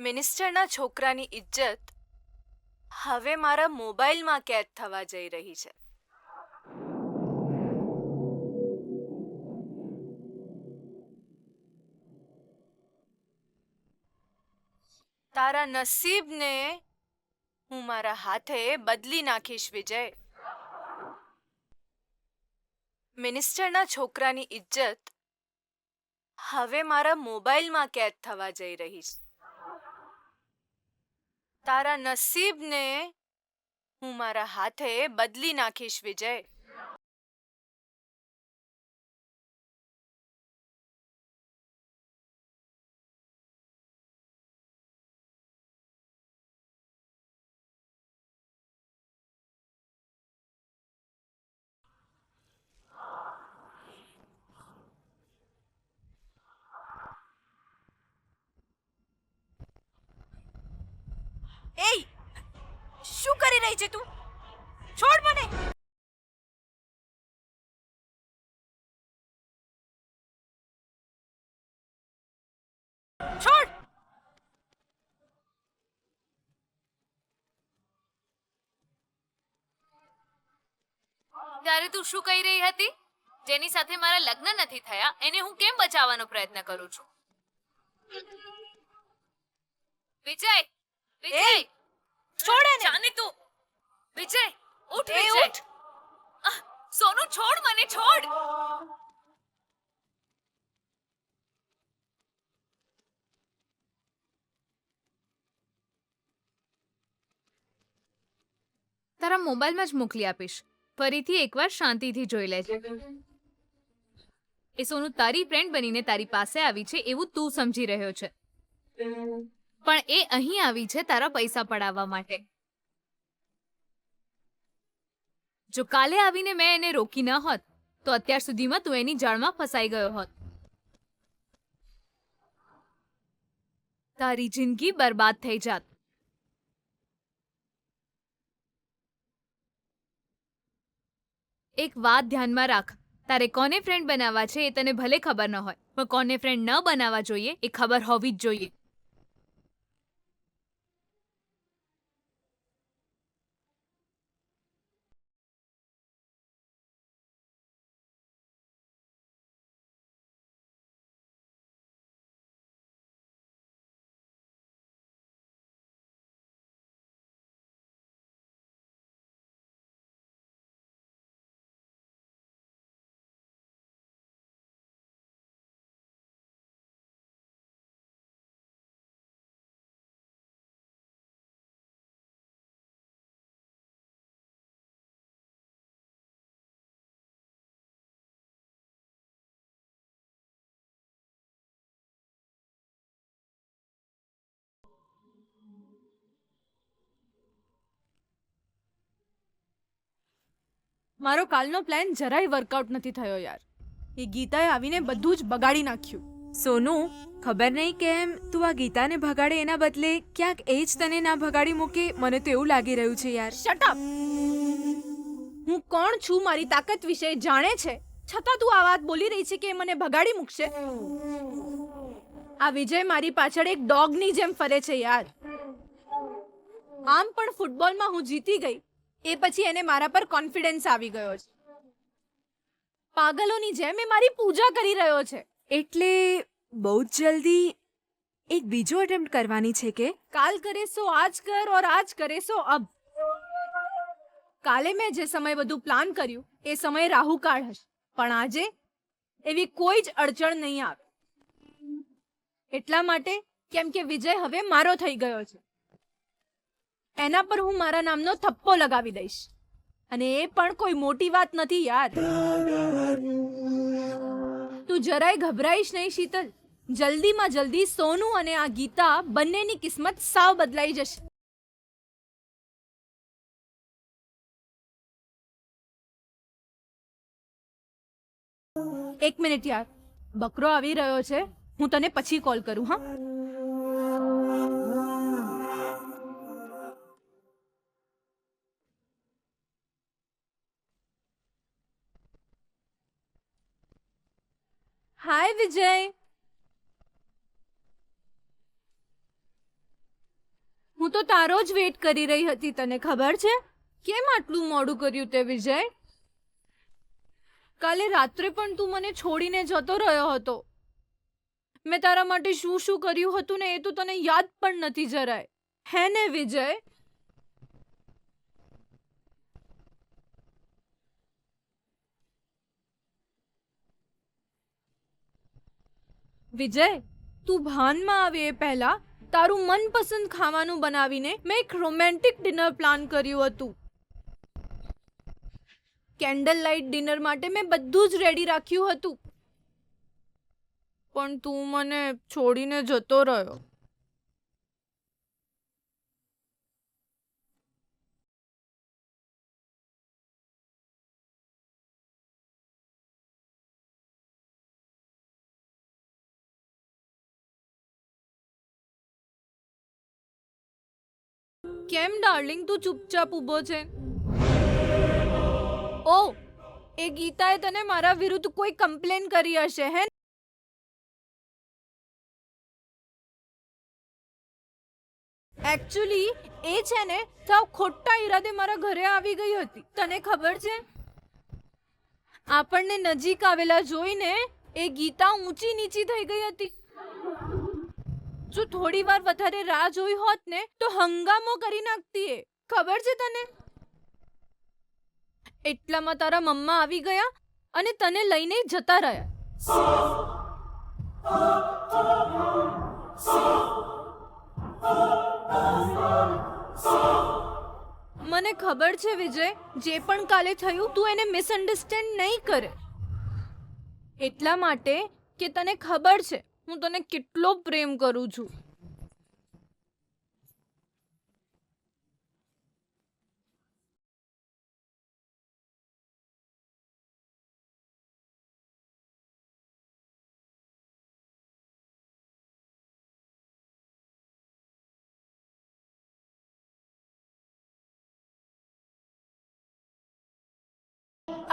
મિનિસ્ટરના છોકરાની ઇજ્જત હવે મારા મોબાઈલમાં કેદ થવા જઈ રહી છે. તારા નસીબને હું મારા હાથે બદલી નાખીશ વિજય. મિનિસ્ટરના છોકરાની ઇજ્જત હવે મારા મોબાઈલમાં કેદ થવા જઈ રહી છે. તારા નસીબને હું મારા હાથે બદલી નાખીશ વિજય. એય, શું કરી રહી છે તું? છોડ મને. છોડ. ત્યારે તું શું કહી રહી હતી? જેની સાથે મારા લગ્ન નથી થયા એને હું કેમ બચાવવાનો પ્રયત્ન કરું છું? વિજય, વિજય, છોડ એને. જાને તું. વિજય, ઉઠ એ વિજય. ઉઠ. સોનુ, છોડ મને, છોડ. તારા મોબાઈલમાં જ મોકલી આપીશ. ફરીથી એકવાર શાંતિથી જોઈ લેજે. એ સોનુ તારી ફ્રેન્ડ બનીને તારી પાસે આવી છે એવું તું સમજી રહ્યો છે, પણ એ અહીં આવી છે તારા પૈસા પડાવવા માટે. જો કાલે આવીને મેં એને રોકી ન હોત તો અત્યાર સુધીમાં તું એની જાળમાં ફસાઈ ગયો હોત. તારી જિંદગી બરબાદ થઈ જાત. એક વાત ધ્યાનમાં રાખ, તારે કોને ફ્રેન્ડ બનાવવા છે એ તને ભલે ખબર ન હોય, પણ કોને ફ્રેન્ડ ન બનાવવા જોઈએ એ ખબર હોવી જ જોઈએ. મારો કાલનો પ્લાન જરાય વર્કઆઉટ નથી થયો યાર. એ ગીતાએ આવીને બધું જ બગાડી નાખ્યું. સોનુ, ખબર નહીં કેમ તું આ ગીતાને ભગાડે એના બદલે ક્યાંક એ જ તને ના ભગાડી મૂકે. મને તો એવું લાગી રહ્યું છે યાર. Shut up. હું કોણ છું મારી તાકાત વિશે જાણે છે, છતાં તું આ વાત બોલી રહી છે કે એ મને ભગાડી મૂકશે. આ વિજય મારી પાછળ એક ડોગની જેમ ફરે છે યાર. આમ પણ ફૂટબોલમાં હું જીતી ગઈ એ પછી એને મારા પર કોન્ફિડન્સ આવી ગયો છે. પાગલોની જેમ એ મારી પૂજા કરી રહ્યો છે. એટલે બહુ જ જલ્દી એક બીજો અટેમ્પ્ટ કરવાની છે કે? કાલ કરે સો આજ કર ઓર આજ કરે સો અબ. કાલે મેં જે સમય બધું પ્લાન કર્યું એ સમય રાહુકાળ હશે, પણ આજે એવી કોઈ જ અડચણ નહીં આવે. એટલા માટે કેમ કે વિજય હવે મારો થઈ ગયો છે. એના પર હું મારા નામનો થપ્પો લગાવી દઈશ, અને એ પણ કોઈ મોટી વાત નથી યાર. તું જરાય ગભરાઈશ નહીં શીતલ. જલ્દીમાં જલ્દી સોનુ અને આ ગીતા બંનેની કિસ્મત સાવ બદલાઈ જશે. એક મિનિટ યાર, બકરો આવી રહ્યો છે. હું તને પછી કોલ કરું. હા, હાય વિજય. હું તો તારો જ વેટ કરી રહી હતી, તને ખબર છે? કેમ આટલું મોડું કર્યું તે વિજય? કાલે રાત્રે પણ તું મને છોડીને જતો રહ્યો હતો. મેં તારા માટે શું શું કર્યું હતું ને એ તો તને યાદ પણ નથી જરાય, હે ને વિજય? વિજય, તું ભાનમાં આવે એ પહેલા તારું મનપસંદ ખાવાનું બનાવીને મેં એક રોમેન્ટિક ડિનર પ્લાન કર્યું હતું. કેન્ડલ લાઇટ ડિનર માટે મેં બધું જ રેડી રાખ્યું હતું, પણ તું મને છોડીને જતો રહ્યો. કેમ ડાર્લિંગ, તું ચૂપચાપ ઊભો છે? ઓ, એ ગીતાએ તને મારા વિરુદ્ધ કોઈ કમ્પ્લેન કરી હશે, હે? એકચ્યુઅલી એ છે ને સાવ ખોટા ઈરાદે મારા ઘરે આવી ગઈ હતી, તને ખબર છે? આપણને નજીક આવેલા જોઈને એ ગીતા ઊંચી નીચી થઈ ગઈ હતી. જો થોડી વાર વધારે રાહ જોઈ હોત ને તો હંગામો કરી નાખતી એ, ખબર છે તને? એટલામાં તારા મમ્મા આવી ગયા અને તને લઈને જતા રહ્યા. મને ખબર છે વિજય, જે પણ કાલે થયું તું એને મિસઅન્ડરસ્ટેન્ડ નહીં કરે, એટલા માટે કે તને ખબર છે હું તને કેટલો પ્રેમ કરું છું.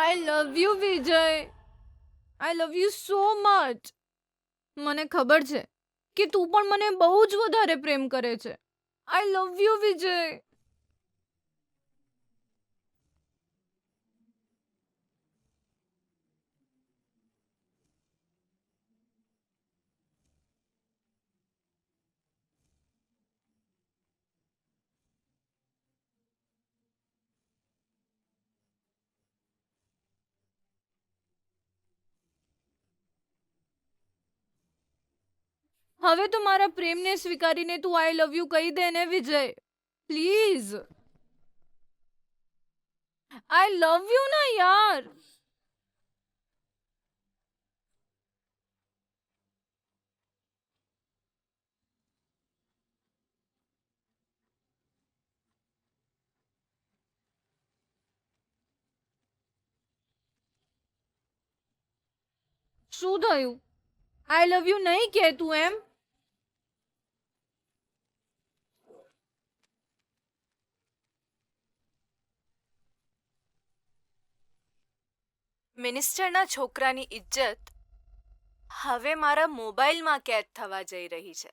I love you, Vijay. I love you so much. મને ખબર છે કે તું પણ મને બહુ જ વધારે પ્રેમ કરે છે. I love you, વિજય. હવે તો મારા પ્રેમને સ્વીકારીને તું આઈ લવ યુ કહી દે ને વિજય, પ્લીઝ. આઈ લવ યુ ના યાર. શું થયું? આઈ લવ યુ નહીં કે તું એમ? મિનિસ્ટરના છોકરાની ઇજ્જત હવે મારા મોબાઈલમાં કેદ થવા જઈ રહી છે.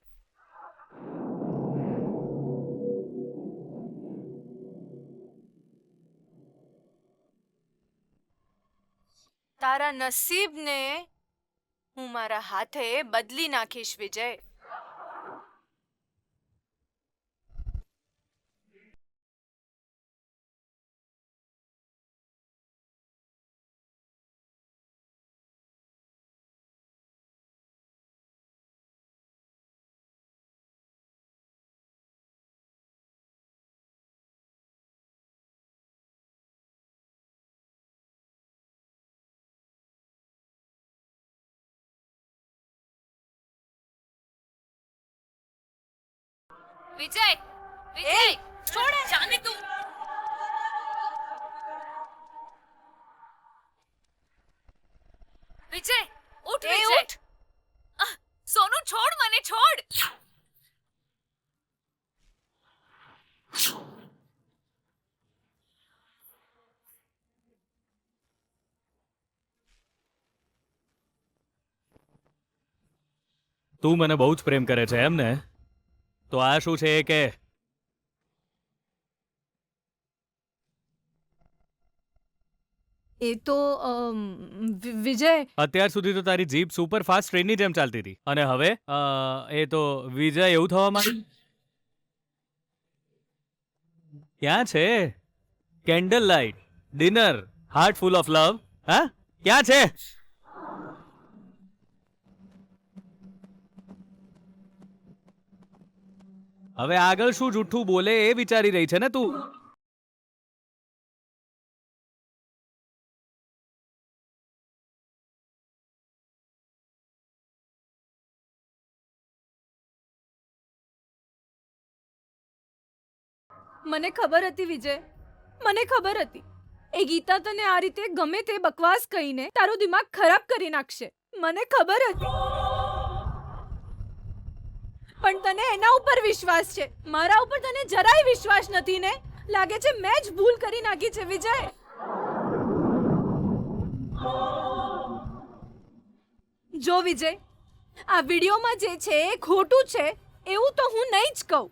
તારા નસીબને હું મારા હાથે બદલી નાખીશ વિજય. વિજય, વિજય, છોડ, જાને તું. વિજય, ઉઠ વિજય. સોનુ, છોડ મને, છોડ. તું મને બહુ જ પ્રેમ કરે છે એમ ને? તો આ શું છે કે એ તો વિજય, અત્યાર સુધી તો તારી જીપ સુપર ફાસ્ટ ટ્રેનની જેમ ચાલતી હતી અને હવે એ તો વિજય એવું થવા માંડ્યું. ક્યાં છે candle light dinner heart full of લવ? હા, ક્યાં છે? હવે આગળ શું જૂઠું બોલે એ વિચારી રહી છે ને તું? મને ખબર હતી વિજય, મને ખબર હતી એ ગીતા તને આ રીતે ગમે તે બકવાસ કહીને તારું દિમાગ ખરાબ કરી નાખશે. મને ખબર હતી, પણ તને એના ઉપર વિશ્વાસ છે, મારા ઉપર તને જરાય વિશ્વાસ નથી ને? લાગે છે મેં જ ભૂલ કરી નાખી છે વિજય. જો વિજય, આ વિડીયોમાં જે છે એ ખોટું છે એવું તો હું નહીં જ કહું,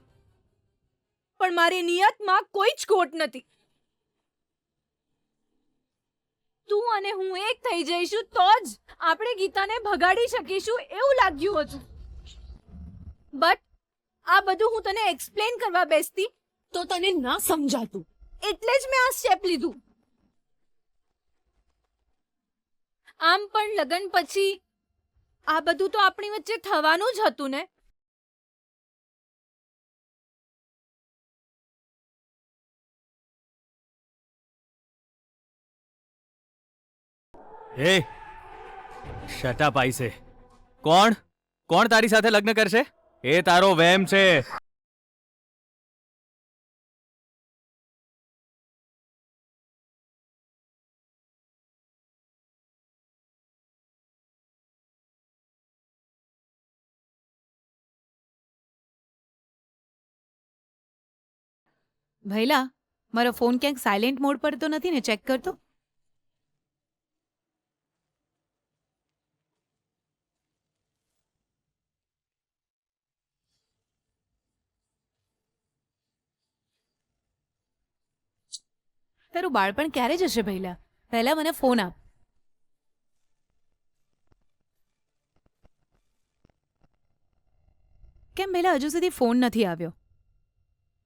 પણ મારી નિયતમાં કોઈ જ ખોટ નથી. તું અને હું એક થઈ જઈશું તો જ આપણે ગીતાને ભગાડી શકીશું એવું લાગ્યું હતું. બટ આ બધું હું તને એક્સપ્લેન કરવા બેસતી તો તને ના સમજાતું, એટલે જ મેં આ સ્ટેપ લીધું. આમ પણ લગન પછી આ બધું તો આપણી વચ્ચે થવાનું જ હતું ને. હે શટ અપ આઈસે. કોણ કોણ તારી સાથે લગ્ન કરશે? એ તારો વહેમ છે. ભૈલા, મારો ફોન ક્યાંક સાયલેન્ટ મોડ પર તો નથી ને? ચેક કરતો. તારું બાળપણ ક્યારે જશે ભૈલા? પહેલા મને ફોન આપ. કેમ ભૈલા હજુ સુધી ફોન નથી આવ્યો?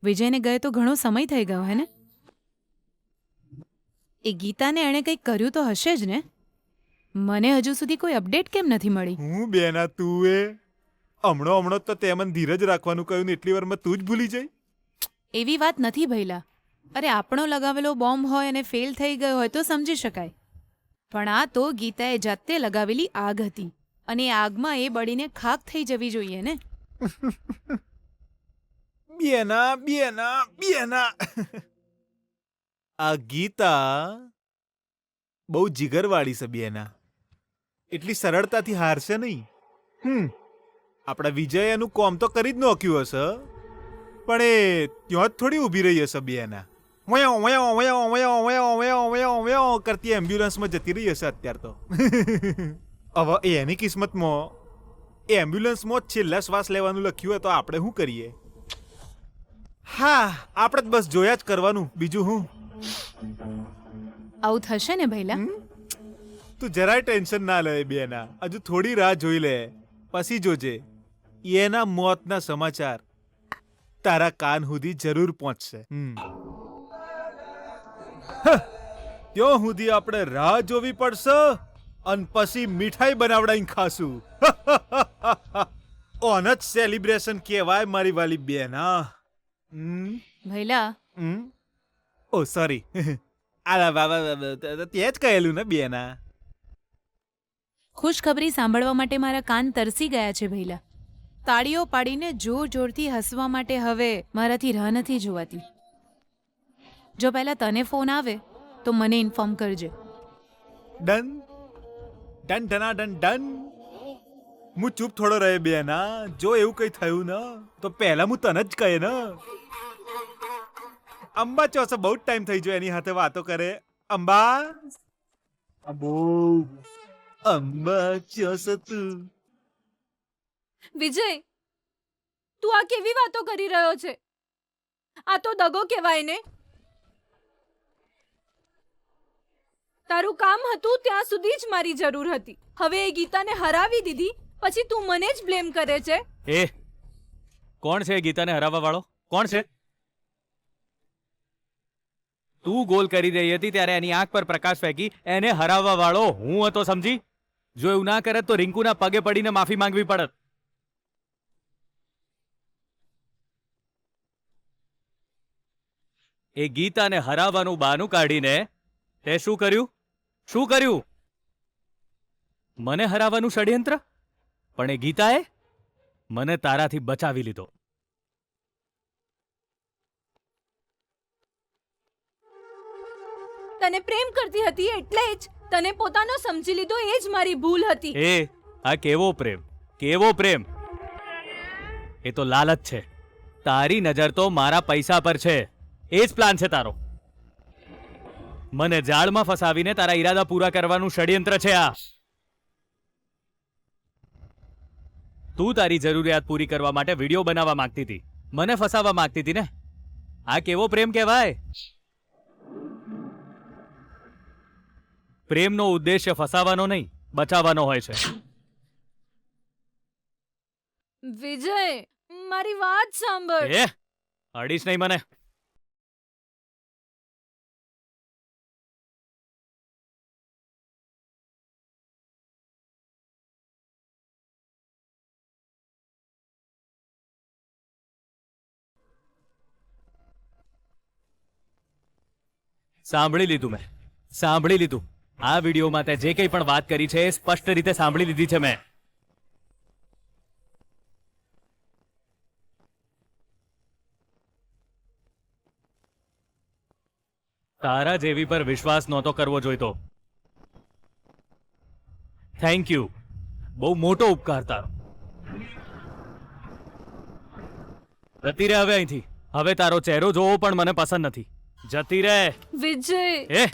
વિજયને ગયે તો ઘણો સમય થઈ ગયો હે ને? એ ગીતાને એણે કંઈક કર્યું તો હશે જ ને? મને હજુ સુધી કોઈ અપડેટ કેમ નથી મળી? હું બેના તું એ હમણો તો તે મને ધીરજ રાખવાનું કહ્યું ને એટલી વારમાં તું જ ભૂલી જઈ? એવી વાત નથી ભૈલા. અરે આપણો લગાવેલો બોમ્બ હોય અને ફેલ થઈ ગયો હોય તો સમજી શકાય, પણ આ તો ગીતાએ જાતે લગાવેલી આગ હતી અને એ આગમાં એ બળીને ખાક થઈ જવી જોઈએ ને. બેના બેના બેના આ ગીતા બહુ જીગરવાળી છે બેના, એટલી સરળતાથી હારશે નહીં. આપણા વિજય એનું કોમ તો કરી જ નોખ્યું હશે, પણ એ ત્યાં જ થોડી ઊભી રહી હશે બેના. વયો વયો વયો વયો વયો વયો વયો વયો કરતી એમ્બ્યુલન્સમાં જતી રહી હશે અત્યારે તો. હવે એની કિસ્મતમાં એમ્બ્યુલન્સમાં જ છેલ્લા શ્વાસ લેવાનું લખ્યું હોય તો આપણે શું કરીએ? હા, આપણે જ બસ જોયા જ કરવાનું, બીજું હું. આવું થશે ને ભૈલા? તું જરાય ટેન્શન ના લે બેના, હજુ થોડી રાહ જોઈ લે, પછી જોજે એના મોતના સમાચાર તારા કાન સુધી જરૂર પહોંચશે. ત્યાં સુધી આપણે રાહ જોવી પડશે અને પછી મીઠાઈ બનાવડાઈને ખાશું. ઓન જ સેલિબ્રેશન કહેવાય મારી વાલી બેના. ભૈલા, ઓ સોરી. આ બાબા તે જ કહેલું ને બેના. ખુશખબરી સાંભળવા માટે મારા કાન તરસી ગયા છે ભૈલા. તાળીઓ પાડીને જોર જોરથી હસવા માટે હવે મારાથી રાહ નથી જોવાતી. જો પહેલા તને ફોન આવે તો મને ઇન્ફોર્મ કરજે. ડન ડન ડના ડન ડન. હું ચૂપ થોડો રહે બેના, જો એવું કઈ થયું ને તો પહેલા હું તને જ કહે ને. અંબા ચોસે બહુ ટાઈમ થઈ ગયો એની સાથે વાતો કરે. અંબા અંબો અંબા ચોસે તું. વિજય, તું આ કેવી વાતો કરી રહ્યો છે? આ તો દગો કહેવાય ને. તારું કામ હતું ત્યાં સુધી જ મારી જરૂર હતી. હવે એ ગીતાને હરાવી દીધી પછી તું મને જ બ્લેમ કરે છે. એ કોણ છે એ ગીતાને હરાવવા વાળો? કોણ છે? તું ગોલ કરી રહી હતી ત્યારે એની આંખ પર પ્રકાશ ફેંકી એને હરાવવા વાળો હું હતો, સમજી? જો એવું ના કરત તો રિંકુના પગે પડીને માફી માંગવી પડત. એ ગીતાને હરાવવાનું બહાનું કાઢીને તે શું કર્યું? શું કર્યું? મને હરાવવાનું ષડયંત્ર? પણ એ ગીતાએ મને તારાથી બચાવી લીધો. તને પ્રેમ કરતી હતી એટલે જ તને પોતાનો સમજી લીધો એ જ મારી ભૂલ હતી. એ આ કેવો પ્રેમ? કેવો પ્રેમ? એ તો લાલચ છે. તારી નજર તો મારા પૈસા પર છે. એ જ પ્લાન છે તારો. મને જાળમાં ફસાવીને તારા ઈરાદા પૂરા કરવાનું ષડયંત્ર છે આ. તું તારી જરૂરિયાત પૂરી કરવા માટે વિડીયો બનાવવા માંગતી હતી, મને ફસાવવા માંગતી હતી ને. આ કેવો પ્રેમ કહેવાય? પ્રેમનો ઉદ્દેશ્ય ફસાવાનો નહીં, બચાવવાનો હોય છે. વિજય, મારી વાત સાંભળ. એ અડીશ નહીં મને. સાંભળી લીધું મેં, સાંભળી લીધું. આ વિડીયોમાં તે જે કંઈ પણ વાત કરી છે એ સ્પષ્ટ રીતે સાંભળી લીધી છે મેં. તારા જેવી પર વિશ્વાસ નહોતો કરવો જોઈતો. Thank you. બહુ મોટો ઉપકાર તારો. જતી રહે હવે અહીંથી. હવે તારો ચહેરો જોવો પણ મને પસંદ નથી. જતી રહે. વિજય, એ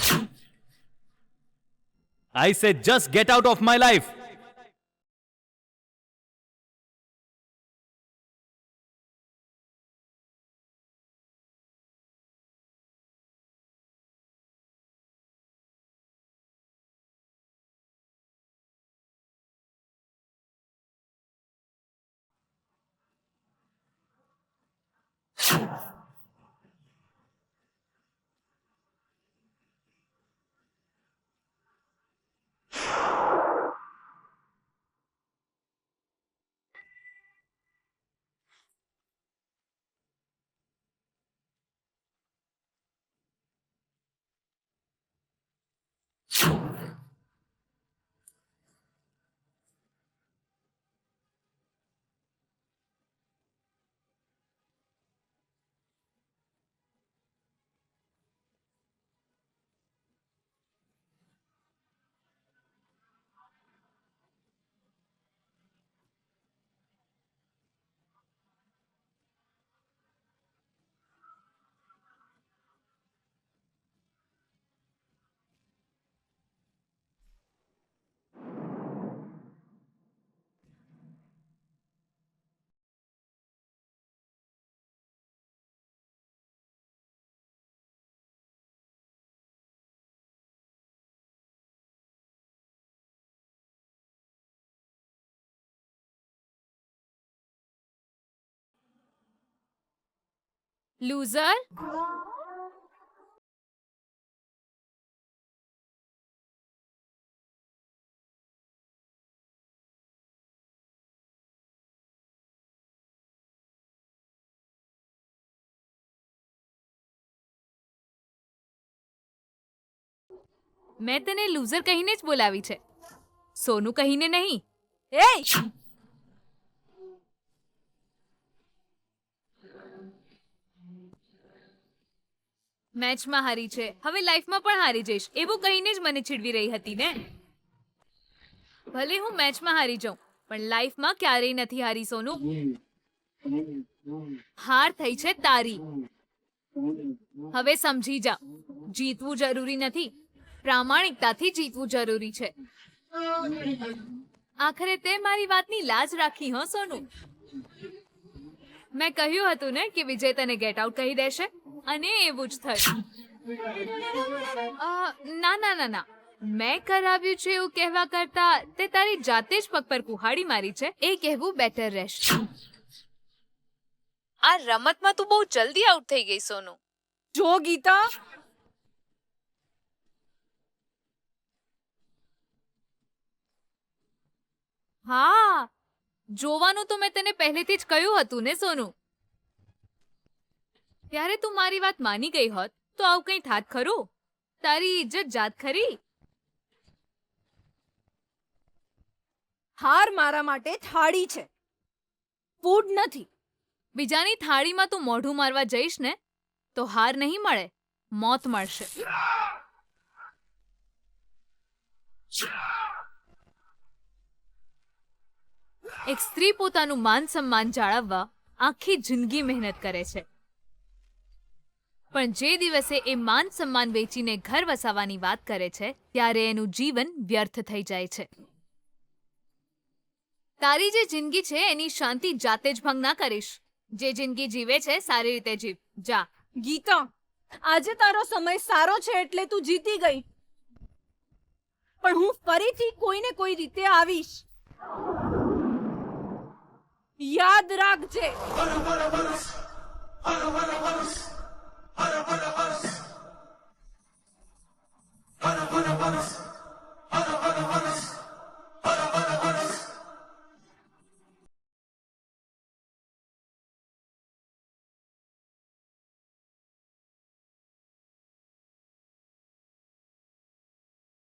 I said just get out of my life. Loser. મેં તને લૂઝર કહીને જ બોલાવી છે, સોનું કહીને નહીં. એ મેચમાં હારી છે, હવે લાઈફમાં પણ હારી જઈશ એવું કહીને જ મને ચીડવી રહી હતી ને. ભલે હું મેચમાં હારી જાઉં પણ લાઈફમાં ક્યારેય નથી હારી સોનું. હાર થઈ છે તારી. હવે સમજી જા, જીતવું જરૂરી નથી, પ્રામાણિકતાથી જીતવું જરૂરી છે. આખરે તે મારી વાતની લાજ રાખી હો સોનું. મેં કહ્યું હતું ને કે વિજય તને ગેટ આઉટ કહી દેશે, અને એવું જ થયું. ના ના ના ના, મેં કરાવ્યું છે એવું કહેવા કરતા તે તારી જાતે જ પગ પર કુહાડી મારી છે એ કહેવું બેટર રહેશે. આ રમતમાં તું બહુ જલ્દી આઉટ થઈ ગઈ સોનુ. જો ગીતા, હા, જોવાનું તો મેં તને પહેલેથી જ કહ્યું હતું ને સોનુ. ત્યારે તું મારી વાત માની ગઈ હોત તો આવું કંઈ થાત ખરું? તારી ઇજ્જત જાત ખરી? હાર મારા માટે થાળી છે, ફૂડ નથી. બીજાની થાળીમાં તું મોઢું મારવા જઈશ ને તો હાર નહીં મળે, મોત મળશે. એક સ્ત્રી પોતાનું માન સન્માન જાળવવા આખી જિંદગી મહેનત કરે છે, પણ જે દિવસે એ માન સન્માન વેચીને ઘર વસાવવાની વાત કરે છે ત્યારે એનું જીવન વ્યર્થ થઈ જાય છે. તારી જે જિંદગી છે એની શાંતિ જાતે જ ભંગ ના કરીશ. જે જિંદગી જીવે છે સારી રીતે જીવ. જા. ગીતા, આજે તારો સમય સારો છે એટલે તું જીતી ગઈ, પણ હું ફરીથી કોઈને કોઈ રીતે આવીશ. યાદ રાખજે. Hara